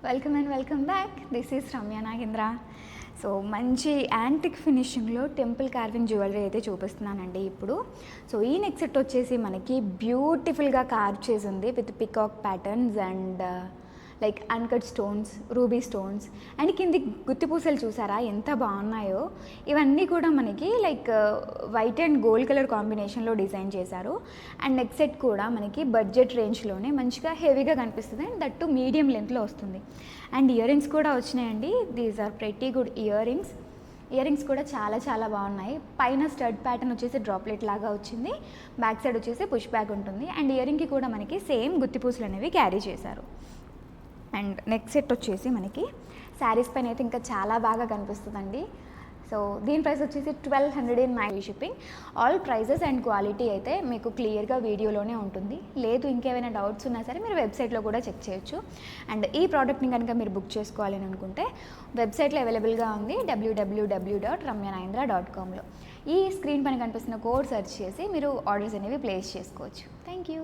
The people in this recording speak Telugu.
Welcome back. This is Ramya Nagendra. So మంచి యాంటిక్ ఫినిషింగ్లో టెంపుల్ కార్వింగ్ జ్యువెలరీ అయితే చూపిస్తున్నానండి ఇప్పుడు. సో ఈ నెక్ సెట్ వచ్చేసి మనకి బ్యూటిఫుల్గా కార్వ్ చేసి ఉంది with peacock patterns and like uncut stones, ruby stones and కింది గుత్తి పూసలు చూసారా ఎంత బాగున్నాయో. ఇవన్నీ కూడా మనకి like white and gold colour కాంబినేషన్లో డిజైన్ చేశారు. అండ్ నెక్ సెట్ కూడా మనకి బడ్జెట్ రేంజ్లోనే మంచిగా హెవీగా కనిపిస్తుంది అండ్ దట్టు మీడియం లెంత్లో వస్తుంది. అండ్ ఇయర్ రింగ్స్ కూడా వచ్చినాయండి. These are pretty good earrings కూడా చాలా బాగున్నాయి. పైన స్టడ్ ప్యాటర్న్ వచ్చేసి డ్రాప్లెట్ లాగా వచ్చింది, బ్యాక్ సైడ్ వచ్చేసి పుష్ బ్యాక్ ఉంటుంది. అండ్ ఇయర్ రింగ్కి కూడా మనకి సేమ్ గుత్తి పూసలు అనేవి క్యారీ చేశారు. అండ్ నెక్ సెట్ వచ్చేసి మనకి శారీస్ పైన అయితే ఇంకా చాలా బాగా కనిపిస్తుందండి. సో దీని ప్రైస్ వచ్చేసి 1209 shipping. All prices and quality అయితే మీకు క్లియర్గా వీడియోలోనే ఉంటుంది. లేదు ఇంకేమైనా డౌట్స్ ఉన్నా సరే మీరు వెబ్సైట్లో కూడా చెక్ చేయొచ్చు. అండ్ ఈ ప్రోడక్ట్ని కనుక మీరు బుక్ చేసుకోవాలని అనుకుంటే వెబ్సైట్లో అవైలబుల్గా ఉంది www.ramyanagendra.comలో. ఈ స్క్రీన్ పైన కనిపిస్తున్న కోడ్ సెర్చ్ చేసి మీరు ఆర్డర్స్ అనేవి ప్లేస్ చేసుకోవచ్చు. Thank you.